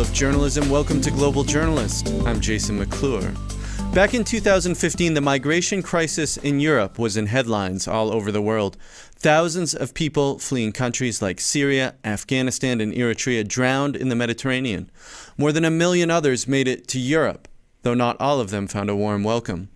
of journalism. Welcome to Global Journalist. I'm Jason McClure. Back in 2015, the migration crisis in Europe was in headlines all over the world. Thousands of people fleeing countries like Syria, Afghanistan, and Eritrea drowned in the Mediterranean. More than 1 million others made it to Europe, though not all of them found a warm welcome.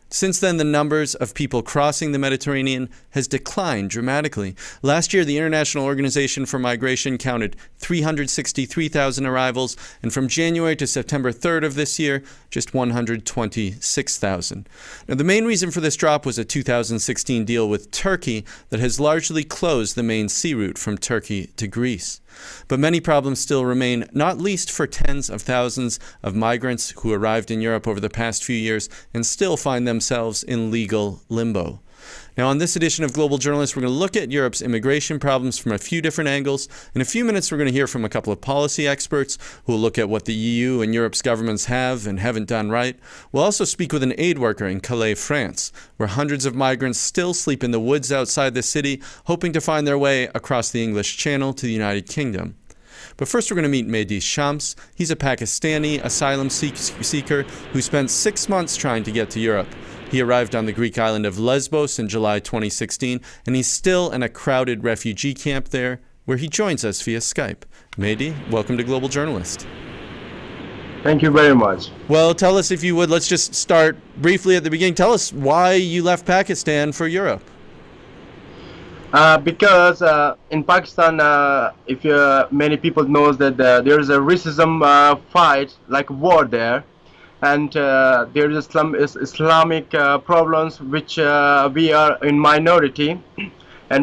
Since then, the numbers of people crossing the Mediterranean has declined dramatically. Last year, the International Organization for Migration counted 363,000 arrivals, and from January to September 3rd of this year, just 126,000. Now, the main reason for this drop was a 2016 deal with Turkey that has largely closed the main sea route from Turkey to Greece. But many problems still remain, not least for tens of thousands of migrants who arrived in Europe over the past few years and still find themselves in legal limbo. Now, on this edition of Global Journalist, we're going to look at Europe's immigration problems from a few different angles. In a few minutes, we're going to hear from a couple of policy experts who will look at what the EU and Europe's governments have and haven't done right. We'll also speak with an aid worker in Calais, France, where hundreds of migrants still sleep in the woods outside the city, hoping to find their way across the English Channel to the United Kingdom. But first, we're going to meet Mehdi Shams. He's a Pakistani asylum-seeker who spent 6 months trying to get to Europe. He arrived on the Greek island of Lesbos in July 2016, and he's still in a crowded refugee camp there, where he joins us via Skype. Mehdi, welcome to Global Journalist. Thank you very much. Well, tell us, if you would, let's just start briefly at the beginning. Tell us why you left Pakistan for Europe. Because in Pakistan, many people knows that there is a racism fight, like war there. And there is Islamic problems which we are in minority, I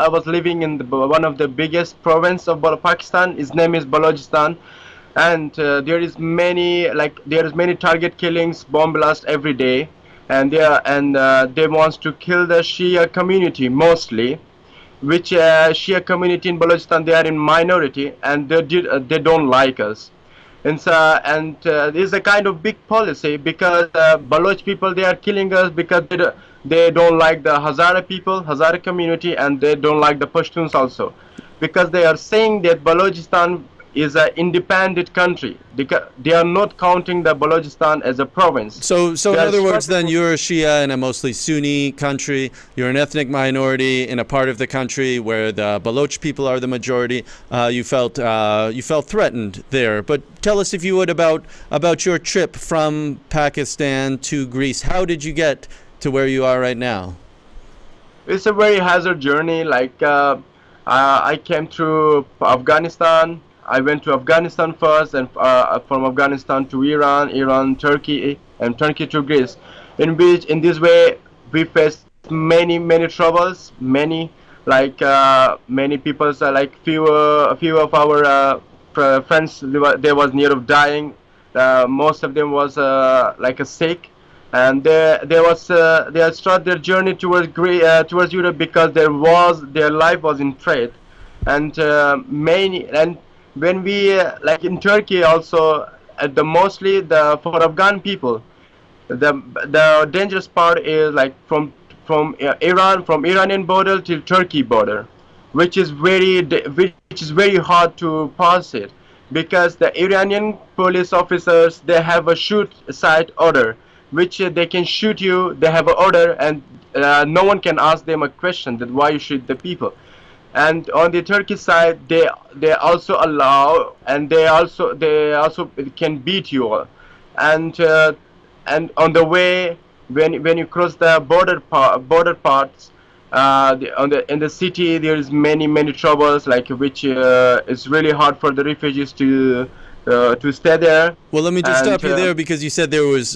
was living in one of the biggest province of Pakistan. His name is Balochistan, and there is many target killings, bomb blasts every day, and they wants to kill the Shia community mostly, which Shia community in Balochistan, they are in minority, and they don't like us. And this is a kind of big policy, because Baloch people, they are killing us because they don't like the Hazara community, and they don't like the Pashtuns also, because they are saying that Balochistan is an independent country. They are not counting the Balochistan as a province. So in other words, then, you're a Shia in a mostly Sunni country. You're an ethnic minority in a part of the country where the Baloch people are the majority. You felt threatened there. But tell us, if you would, about your trip from Pakistan to Greece. How did you get to where you are right now? It's a very hazard journey. I came through Afghanistan. I went to Afghanistan first, and from Afghanistan to Iran, Turkey, and Turkey to Greece. In this way we faced many troubles. Many people, few of our friends, they was near of dying. Most of them was sick, and they started their journey towards Europe, because their life was in threat, and when we in Turkey also, for Afghan people, the dangerous part is from Iranian border till Turkey border, which is very hard to pass it, because the Iranian police officers, they have a shoot site order, which they can shoot you. They have an order, and no one can ask them a question that why you shoot the people. And on the Turkey side, they also allow, and they also can beat you all. And on the way, when you cross the border parts, in the city, there is many troubles, which is really hard for the refugees to stay there. Well, let me just stop you there, because you said there was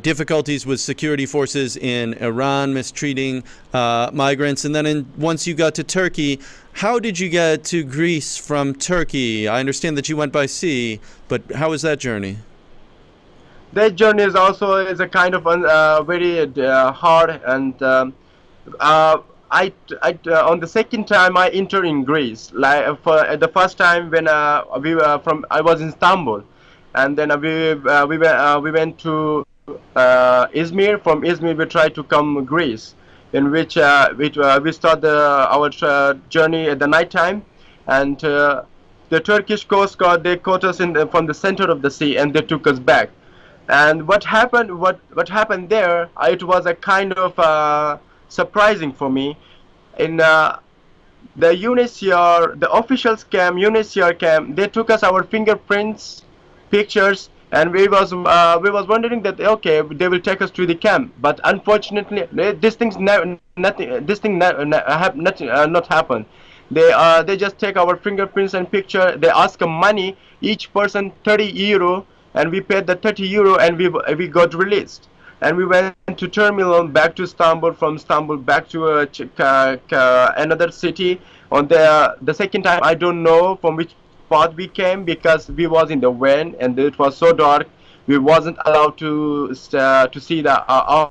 difficulties with security forces in Iran mistreating migrants, and then once you got to Turkey, how did you get to Greece from Turkey? I understand that you went by sea, but how was that journey? That journey is a kind of very hard, and on the second time I entered in Greece. For the first time, when I was in Istanbul, and then we went to Izmir. From Izmir, we tried to come Greece, in which we start our journey at the night time, and the Turkish Coast Guard, they caught us from the center of the sea and they took us back. And what happened there, it was a kind of surprising for me. In the UNHCR, the officials came, UNHCR came, they took us our fingerprints, pictures, and we was wondering that okay, they will take us to the camp. But unfortunately, this thing's nothing. This thing have not happened. They just take our fingerprints and picture. They ask money, each person 30 euro, and we paid the 30 euro, and we got released. And we went to terminal back to Istanbul, from Istanbul back to another city. On the second time, I don't know from which part we came, because we was in the van and it was so dark. We wasn't allowed to see the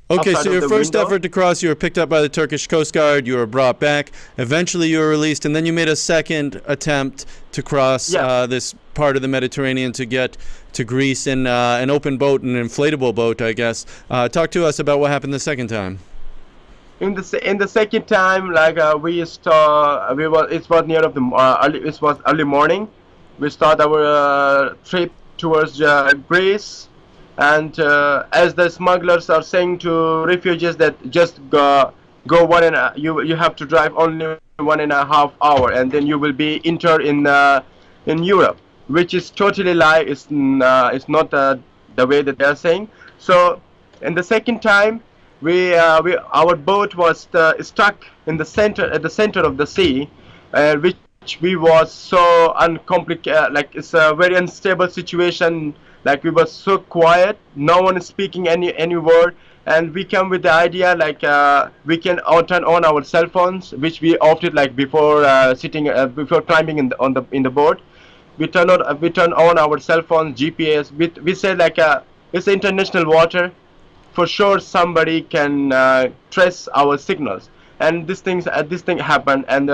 Okay, outside so of your the first window. effort to cross, you were picked up by the Turkish Coast Guard, you were brought back, eventually you were released, and then you made a second attempt to cross Yeah. this part of the Mediterranean to get to Greece in an open boat, an inflatable boat, I guess. Talk to us about what happened the second time. In the second time, like it was near of the it was early morning. We start our trip towards Greece, and as the smugglers are saying to refugees that just go you have to drive only 1.5 hours, and then you will be entered in Europe, which is totally lie. It's not the way that they are saying. So in the second time, our boat was stuck in the center at the center of the sea, which we was so uncomplicated. Like it's a very unstable situation. Like we were so quiet, no one is speaking any word, and we came with the idea like we can turn on our cell phones, which we opted like before before climbing in the boat. We turn on our cell phones, GPS. We said like it's international water, for sure somebody can trace our signals. And this thing happened, and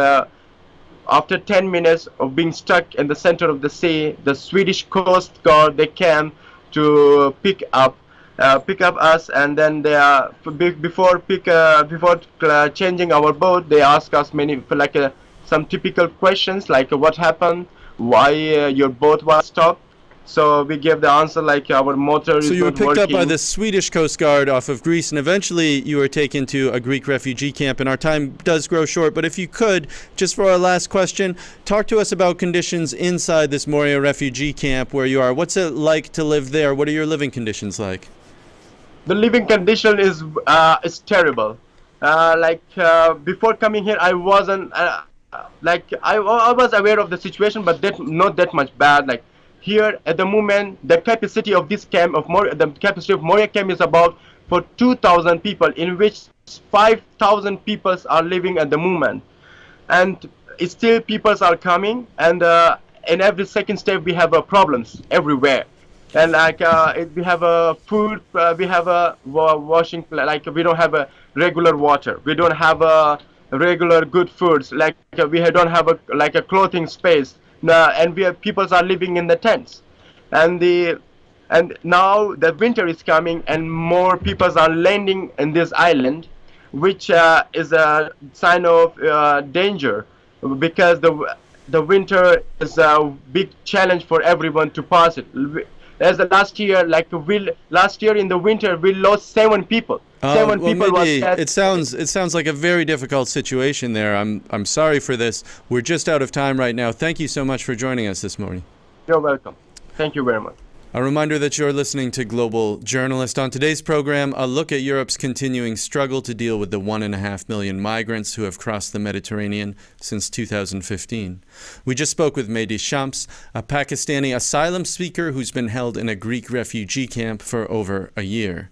after 10 minutes of being stuck in the center of the sea, the Swedish Coast Guard, they came to pick up us, and then before changing our boat, they asked us some typical questions like what happened, why your boat was stopped. So we gave the answer like our motor is So you were not picked up by working. the Swedish Coast Guard off of Greece, and eventually you were taken to a Greek refugee camp, and our time does grow short, but if you could, just for our last question, talk to us about conditions inside this Moria refugee camp where you are. What's it like to live there? What are your living conditions like? The living condition is terrible. Before coming here, I wasn't I was aware of the situation, but not that much bad. Like here at the moment, the capacity of this camp the capacity of Moria camp is about for 2,000 people, in which 5,000 people are living at the moment, and still people are coming, and in every second step we have problems everywhere. And we have a food, we have a washing, like we don't have a regular water, we don't have a regular good foods, like we don't have a clothing space, and people are living in the tents, and now the winter is coming and more people are landing in this island, which is a sign of danger, because the winter is a big challenge for everyone to pass it. As the last year in the winter we lost 7 people. Seven Well, people was Mehdi, dead. it sounds like a very difficult situation there. I'm sorry for this. We're just out of time right now. Thank you so much for joining us this morning. You're welcome. Thank you very much. A reminder that you're listening to Global Journalist. On today's program, a look at Europe's continuing struggle to deal with the 1.5 million migrants who have crossed the Mediterranean since 2015. We just spoke with Mehdi Shams, a Pakistani asylum-seeker who's been held in a Greek refugee camp for over a year.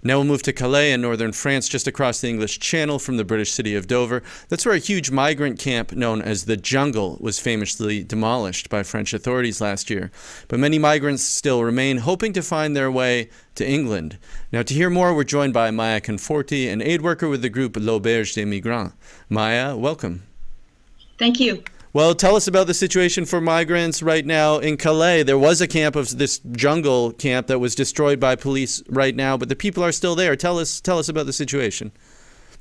Now we'll move to Calais in northern France, just across the English Channel from the British city of Dover. That's where a huge migrant camp known as the Jungle was famously demolished by French authorities last year. But many migrants still remain, hoping to find their way to England. Now, to hear more, we're joined by Maya Konforti, an aid worker with the group L'Auberge des Migrants. Maya, welcome. Thank you. Well, tell us about the situation for migrants right now in Calais. There was a camp of this Jungle camp that was destroyed by police right now, but the people are still there. Tell us about the situation.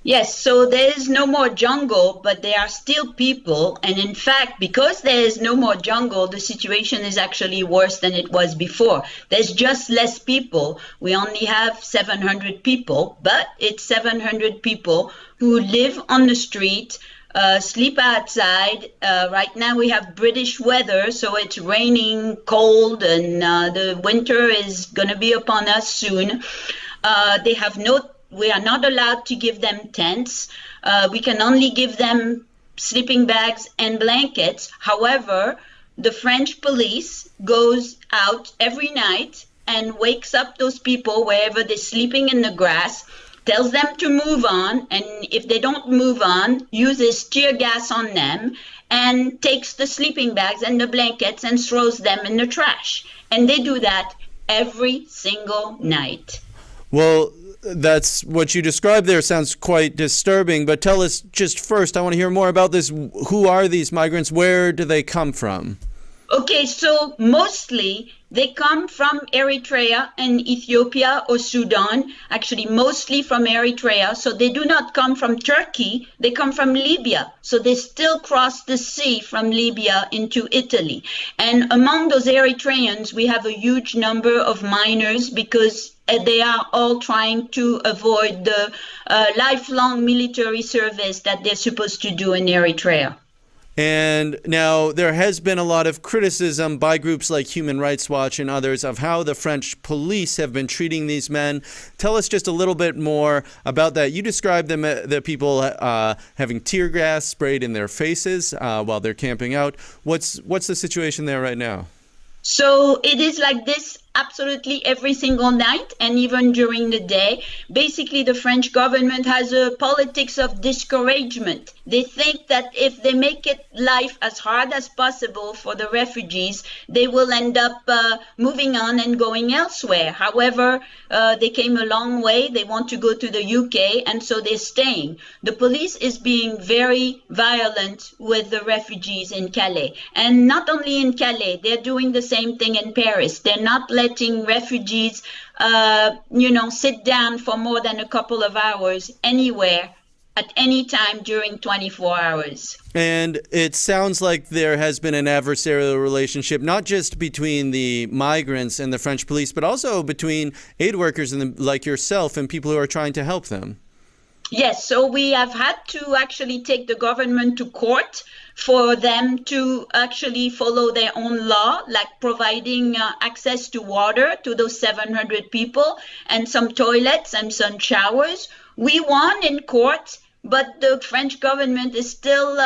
Yes, so there is no more jungle, but there are still people. And in fact, because there is no more jungle, the situation is actually worse than it was before. There's just less people. We only have 700 people, but it's 700 people who live on the street, sleep outside. Right now we have British weather, so it's raining, cold, and the winter is going to be upon us soon. They have no We are not allowed to give them tents. We can only give them sleeping bags and blankets. However, the French police goes out every night and wakes up those people wherever they're sleeping in the grass, tells them to move on, and if they don't move on, uses tear gas on them and takes the sleeping bags and the blankets and throws them in the trash. And they do that every single night. Well, that's what you described there sounds quite disturbing, but tell us just first, I want to hear more about this. Who are these migrants? Where do they come from? Okay, so mostly they come from Eritrea and Ethiopia or Sudan, actually mostly from Eritrea. So they do not come from Turkey, they come from Libya. So they still cross the sea from Libya into Italy. And among those Eritreans, we have a huge number of minors because they are all trying to avoid the lifelong military service that they're supposed to do in Eritrea. And now there has been a lot of criticism by groups like Human Rights Watch and others of how the French police have been treating these men. Tell us just a little bit more about that. You described them, the people having tear gas sprayed in their faces while they're camping out. What's the situation there right now? So it is like this absolutely every single night and even during the day. Basically, the French government has a politics of discouragement. They think that if they make it life as hard as possible for the refugees, they will end up moving on and going elsewhere. However, they came a long way. They want to go to the UK, and so they're staying. The police is being very violent with the refugees in Calais. And not only in Calais, they're doing the same thing in Paris. They're not letting refugees, sit down for more than a couple of hours anywhere at any time during 24 hours. And it sounds like there has been an adversarial relationship, not just between the migrants and the French police, but also between aid workers and like yourself and people who are trying to help them. Yes, so we have had to actually take the government to court for them to actually follow their own law, like providing access to water to those 700 people and some toilets and some showers. We won in court, but the French government is still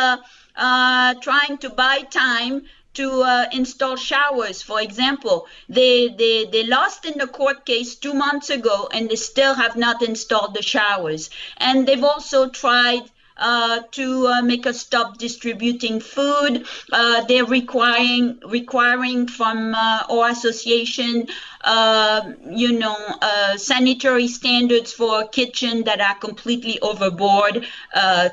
trying to buy time to install showers. For example, they lost in the court case 2 months ago, and they still have not installed the showers. And they've also tried to make us stop distributing food. They're requiring from our association, sanitary standards for kitchen that are completely overboard,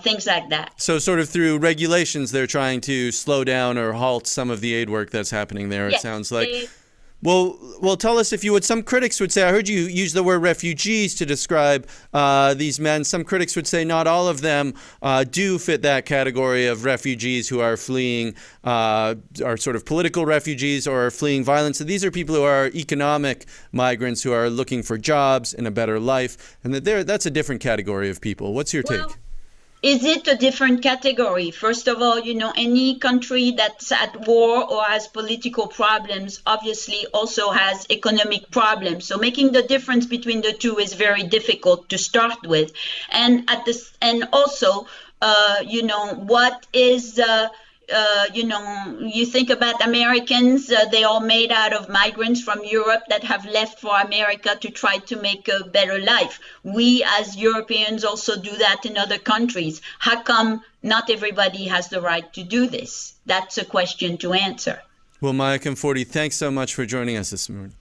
things like that. So sort of through regulations, they're trying to slow down or halt some of the aid work that's happening there, yes, it sounds like. Well, tell us if you would. Some critics would say, I heard you use the word refugees to describe these men. Some critics would say not all of them do fit that category of refugees who are fleeing, are sort of political refugees or are fleeing violence. So these are people who are economic migrants who are looking for jobs and a better life. And that's a different category of people. What's your take? Is it a different category? First of all, any country that's at war or has political problems obviously also has economic problems. So making the difference between the two is very difficult to start with. And also, what is you think about Americans, they're all made out of migrants from Europe that have left for America to try to make a better life. We as Europeans also do that in other countries. How come not everybody has the right to do this? That's a question to answer. Well, Maya Konforti, thanks so much for joining us this morning.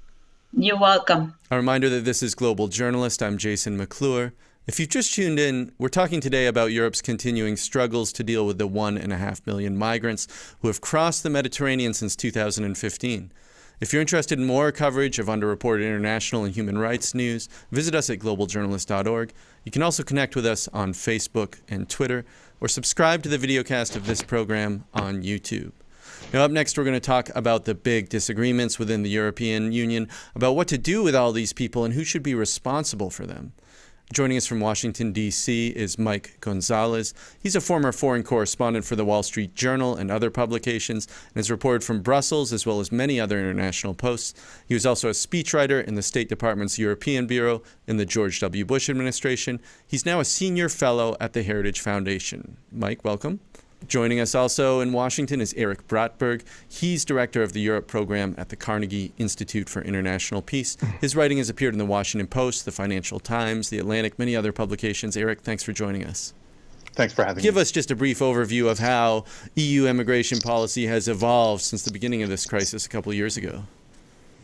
You're welcome. A reminder that this is Global Journalist. I'm Jason McClure. If you've just tuned in, we're talking today about Europe's continuing struggles to deal with the 1.5 million migrants who have crossed the Mediterranean since 2015. If you're interested in more coverage of underreported international and human rights news, visit us at globaljournalist.org. You can also connect with us on Facebook and Twitter, or subscribe to the videocast of this program on YouTube. Now, up next, we're going to talk about the big disagreements within the European Union about what to do with all these people and who should be responsible for them. Joining us from Washington, D.C. is Mike Gonzalez. He's a former foreign correspondent for the Wall Street Journal and other publications, and has reported from Brussels as well as many other international posts. He was also a speechwriter in the State Department's European Bureau in the George W. Bush administration. He's now a senior fellow at the Heritage Foundation. Mike, welcome. Joining us also in Washington is Eric Bratberg. He's director of the Europe program at the Carnegie Institute for International Peace. His writing has appeared in the Washington Post, the Financial Times, the Atlantic, many other publications. Eric, thanks for joining us. Thanks for having me. Give us just a brief overview of how EU immigration policy has evolved since the beginning of this crisis a couple of years ago.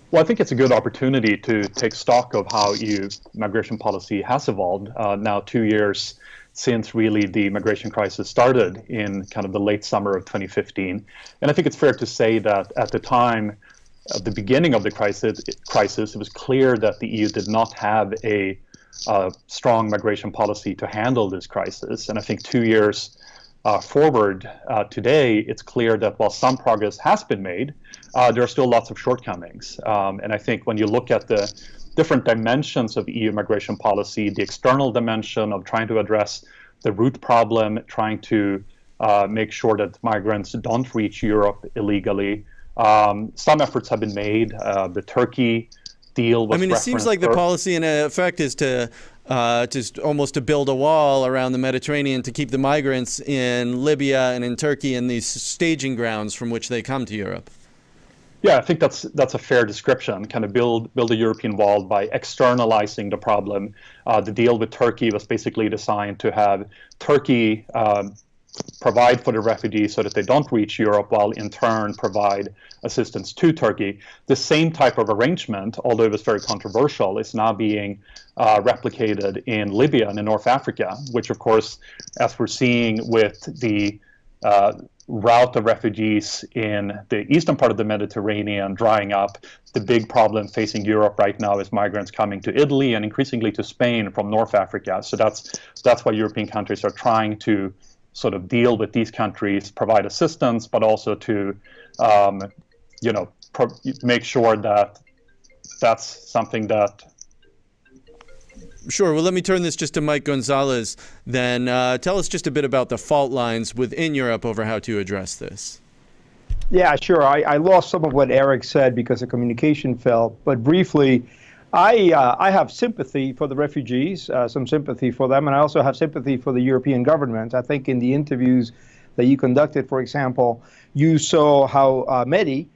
Well, I think it's a good opportunity to take stock of how EU migration policy has evolved now 2 years since really the migration crisis started in kind of the late summer of 2015. And I think it's fair to say that at the time, at the beginning of the crisis, it was clear that the EU did not have a strong migration policy to handle this crisis. And I think 2 years forward today, it's clear that while some progress has been made, there are still lots of shortcomings. And I think when you look at the different dimensions of EU migration policy, the external dimension of trying to address the root problem, trying to make sure that migrants don't reach Europe illegally. Some efforts have been made. The Turkey deal was it seems like the policy in effect is to almost to build a wall around the Mediterranean to keep the migrants in Libya and in Turkey and these staging grounds from which they come to Europe. Yeah, I think that's a fair description. Kind of build a European wall by externalizing the problem. The deal with Turkey was basically designed to have Turkey provide for the refugees so that they don't reach Europe, while in turn provide assistance to Turkey. The same type of arrangement, although it was very controversial, is now being replicated in Libya and in North Africa, which of course, as we're seeing with the route of refugees in the eastern part of the Mediterranean drying up, the big problem facing Europe right now is migrants coming to Italy and increasingly to Spain from North Africa. So that's why European countries are trying to sort of deal with these countries, provide assistance, but also to make sure that that's something that. Sure. Well, let me turn this just to Mike Gonzalez. Then tell us just a bit about the fault lines within Europe over how to address this. Yeah, sure. I lost some of what Eric said because the communication fell. But briefly, I have sympathy for the refugees, some sympathy for them, and I also have sympathy for the European government. I think in the interviews that you conducted, for example, you saw how Mehdi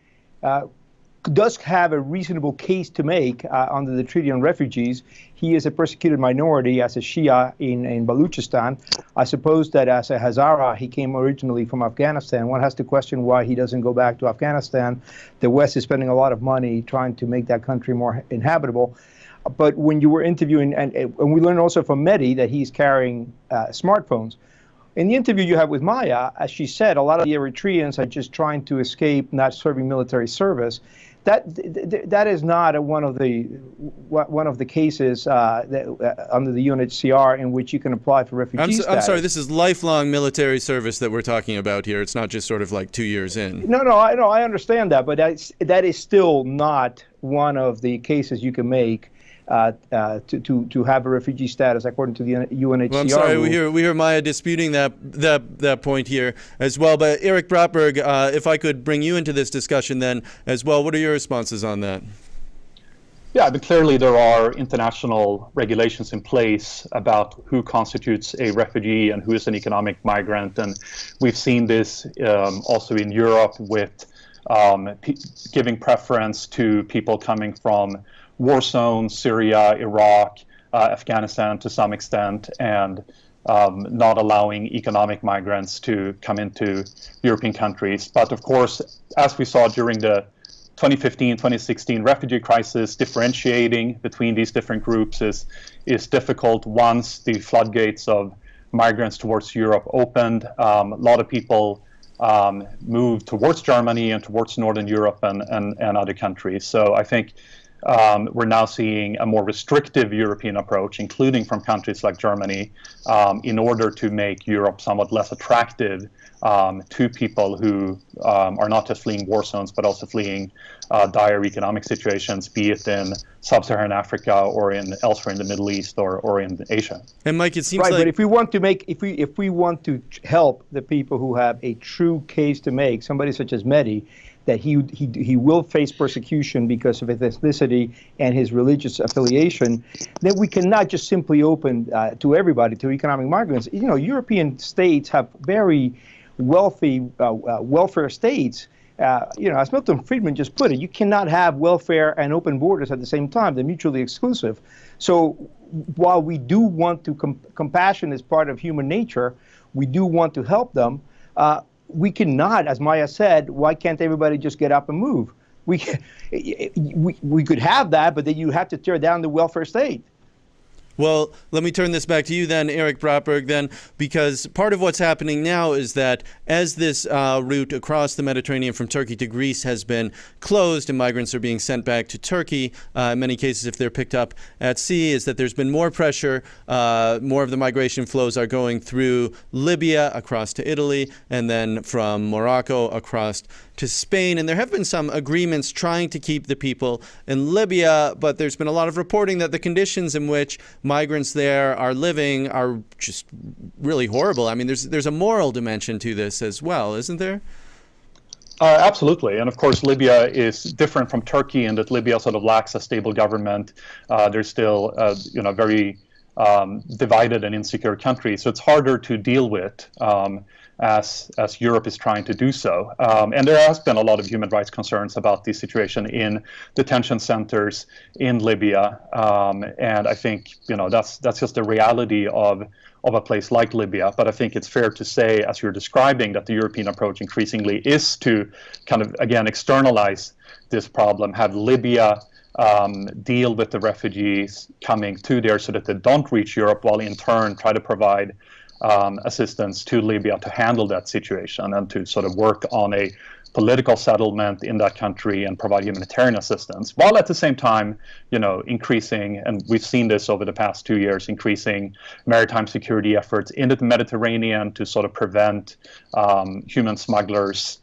does have a reasonable case to make under the Treaty on Refugees. He is a persecuted minority as a Shia in Baluchistan. I suppose that as a Hazara, he came originally from Afghanistan. One has to question why he doesn't go back to Afghanistan. The West is spending a lot of money trying to make that country more inhabitable. But when you were interviewing, and we learned also from Mehdi that he's carrying smartphones. In the interview you had with Maya, as she said, a lot of the Eritreans are just trying to escape not serving military service. That is not one of the cases under the UNHCR in which you can apply for refugee status. I'm sorry, this is lifelong military service that we're talking about here. It's not just sort of like 2 years in. No, I understand that, but that is still not one of the cases you can make to have a refugee status according to the UNHCR. Well, I'm sorry, rules. we hear Maya disputing that point here as well. But Eric Bratberg, if I could bring you into this discussion then as well, what are your responses on that? Yeah, but clearly there are international regulations in place about who constitutes a refugee and who is an economic migrant, and we've seen this also in Europe with giving preference to people coming from war zones, Syria, Iraq, Afghanistan to some extent, and not allowing economic migrants to come into European countries. But of course, as we saw during the 2015-2016 refugee crisis, differentiating between these different groups is difficult once the floodgates of migrants towards Europe opened. A lot of people move towards Germany and towards Northern Europe and other countries. So I think we're now seeing a more restrictive European approach, including from countries like Germany, in order to make Europe somewhat less attractive to people who are not just fleeing war zones, but also fleeing dire economic situations, be it in sub-Saharan Africa or elsewhere in the Middle East or in Asia. And Mike, it seems right, like but if we want to help the people who have a true case to make, somebody such as Mehdi, that he will face persecution because of his ethnicity and his religious affiliation, then we cannot just simply open to everybody, to economic migrants. You know, European states have very wealthy welfare states. You know, as Milton Friedman just put it, you cannot have welfare and open borders at the same time. They're mutually exclusive. So while we do want to, compassion is part of human nature, we do want to help them. We cannot, as Maya said, why can't everybody just get up and move? We could have that, but then you have to tear down the welfare state. Well, let me turn this back to you then, Eric Brotberg, then, because part of what's happening now is that as this route across the Mediterranean from Turkey to Greece has been closed and migrants are being sent back to Turkey, in many cases if they're picked up at sea, is that there's been more pressure. More of the migration flows are going through Libya across to Italy and then from Morocco across to Spain. And there have been some agreements trying to keep the people in Libya, but there's been a lot of reporting that the conditions in which migrants there are living are just really horrible. I mean, there's a moral dimension to this as well, isn't there? Absolutely. And of course, Libya is different from Turkey in that Libya sort of lacks a stable government. There's still, very divided and insecure country. So it's harder to deal with as Europe is trying to do so. And there has been a lot of human rights concerns about the situation in detention centers in Libya. And I think, that's just the reality of a place like Libya. But I think it's fair to say, as you're describing, that the European approach increasingly is to kind of, again, externalize this problem, have Libya deal with the refugees coming to there so that they don't reach Europe, while in turn try to provide assistance to Libya to handle that situation and to sort of work on a political settlement in that country and provide humanitarian assistance, while at the same time, increasing, and we've seen this over the past 2 years, increasing maritime security efforts into the Mediterranean to sort of prevent human smugglers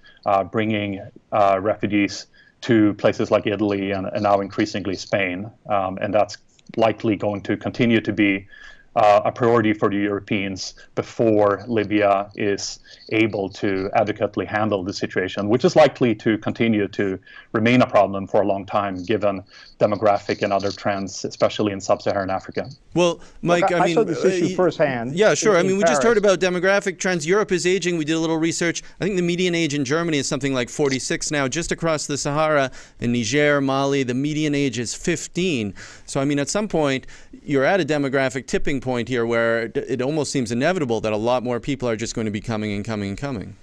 bringing refugees to places like Italy and now increasingly Spain. And that's likely going to continue to be a priority for the Europeans before Libya is able to adequately handle the situation, which is likely to continue to remain a problem for a long time, given demographic and other trends, especially in sub-Saharan Africa. Well, Mike, I saw this issue firsthand. Yeah, sure. In we just heard about demographic trends. Europe is aging. We did a little research. I think the median age in Germany is something like 46 now. Just across the Sahara in Niger, Mali, the median age is 15. So, at some point, you're at a demographic tipping point here where it almost seems inevitable that a lot more people are just going to be coming and coming and coming.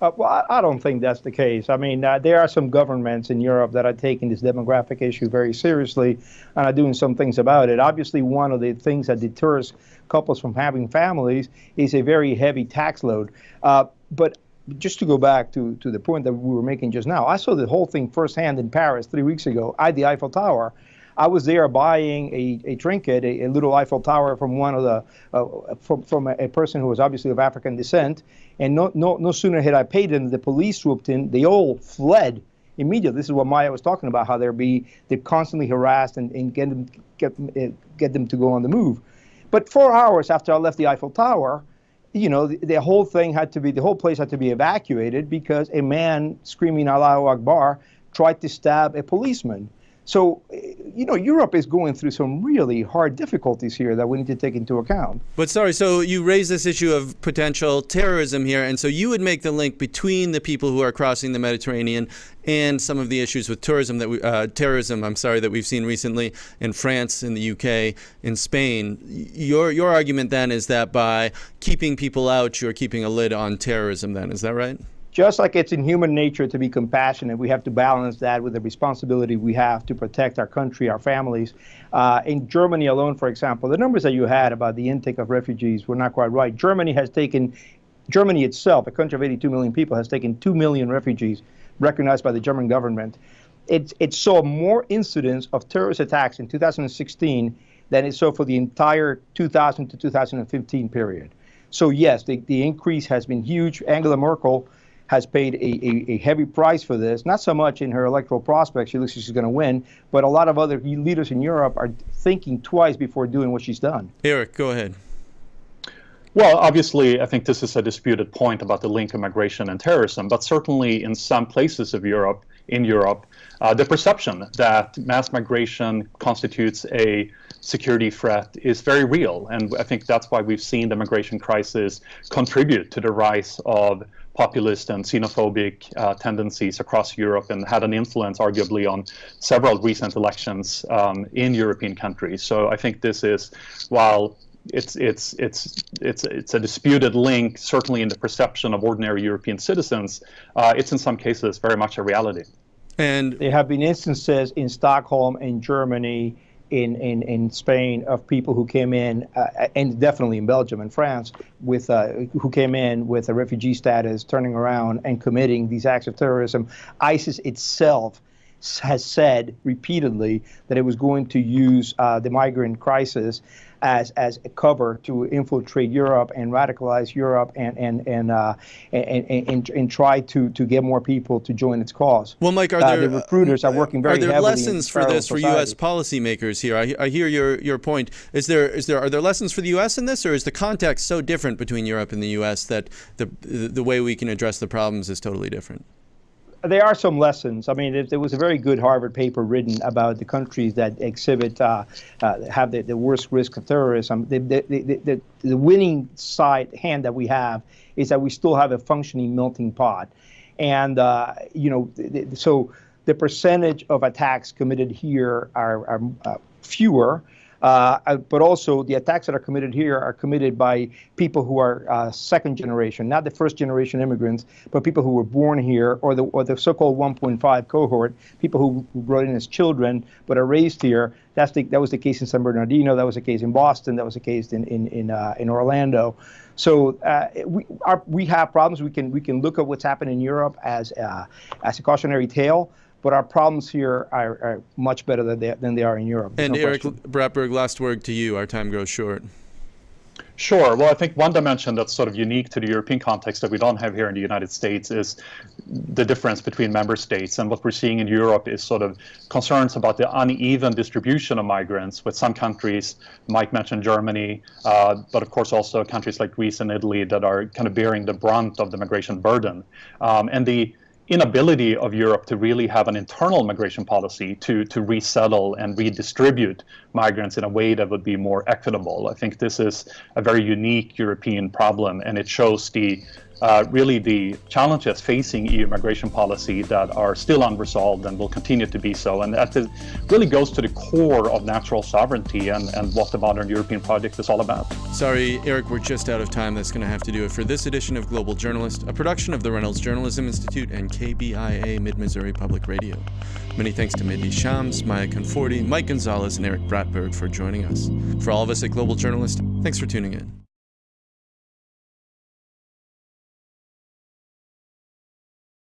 Well, I don't think that's the case. There are some governments in Europe that are taking this demographic issue very seriously and are doing some things about it. Obviously, one of the things that deters couples from having families is a very heavy tax load. But just to go back to the point that we were making just now, I saw the whole thing firsthand in Paris 3 weeks ago at the Eiffel Tower. I was there buying a trinket, a little Eiffel Tower from one of the from a person who was obviously of African descent, and no sooner had I paid them, the police swooped in. They all fled immediately. This is what Maya was talking about, how they're constantly harassed and get them to go on the move. But 4 hours after I left the Eiffel Tower, the whole place had to be evacuated because a man screaming Allahu Akbar tried to stab a policeman. So, Europe is going through some really hard difficulties here that we need to take into account. But so you raise this issue of potential terrorism here, and so you would make the link between the people who are crossing the Mediterranean and some of the issues with terrorism that we've seen recently in France, in the UK, in Spain. Your argument then is that by keeping people out, you're keeping a lid on terrorism then, is that right? Just like it's in human nature to be compassionate, we have to balance that with the responsibility we have to protect our country, our families. In Germany alone, for example, the numbers that you had about the intake of refugees were not quite right. Germany has taken Germany itself, a country of 82 million people, has taken 2 million refugees recognized by the German government. It saw more incidents of terrorist attacks in 2016 than it saw for the entire 2000 to 2015 period. So yes, the increase has been huge. Angela Merkel has paid a heavy price for this, not so much in her electoral prospects, she looks like she's going to win, but a lot of other leaders in Europe are thinking twice before doing what she's done. Eric, go ahead. Well, obviously, I think this is a disputed point about the link of migration and terrorism, but certainly in some places of Europe, the perception that mass migration constitutes a security threat is very real. And I think that's why we've seen the migration crisis contribute to the rise of populist and xenophobic tendencies across Europe, and had an influence arguably on several recent elections in European countries. So I think this is, while it's a disputed link, certainly in the perception of ordinary European citizens, it's in some cases very much a reality. And there have been instances in Stockholm, in Germany, in Spain, of people who came in, and definitely in Belgium and France, with who came in with a refugee status, turning around and committing these acts of terrorism. ISIS itself has said repeatedly that it was going to use the migrant crisis as a cover to infiltrate Europe and radicalize Europe and try to get more people to join its cause. Well, Mike, the recruiters are working very heavily. Are there lessons for this for society. U.S. policymakers here? I hear your point. Are there lessons for the U.S. in this, or is the context so different between Europe and the U.S. that the way we can address the problems is totally different? There are some lessons. I mean, there was a very good Harvard paper written about the countries that exhibit, have the worst risk of terrorism. The winning hand that we have is that we still have a functioning melting pot. And, so the percentage of attacks committed here are fewer. But also the attacks that are committed here are committed by people who are second generation, not the first generation immigrants, but people who were born here, or the so-called 1.5 cohort, people who brought in as children but are raised here. That was the case in San Bernardino. That was the case in Boston. That was the case in Orlando. So we have problems. We can look at what's happened in Europe as a cautionary tale. But our problems here are much better than they are in Europe. And Eric Bratberg, last word to you. Our time grows short. Sure. Well, I think one dimension that's sort of unique to the European context that we don't have here in the United States is the difference between member states. And what we're seeing in Europe is sort of concerns about the uneven distribution of migrants, with some countries, Mike mentioned Germany, but of course also countries like Greece and Italy that are kind of bearing the brunt of the migration burden. And the inability of Europe to really have an internal migration policy to resettle and redistribute migrants in a way that would be more equitable. I think this is a very unique European problem, and it shows really the challenges facing EU migration policy that are still unresolved and will continue to be so. And that really goes to the core of natural sovereignty and what the modern European project is all about. Sorry, Eric, we're just out of time. That's going to have to do it for this edition of Global Journalist, a production of the Reynolds Journalism Institute and KBIA Mid-Missouri Public Radio. Many thanks to Mehdi Shams, Maya Konforti, Mike Gonzalez, and Eric Bratberg for joining us. For all of us at Global Journalist, thanks for tuning in.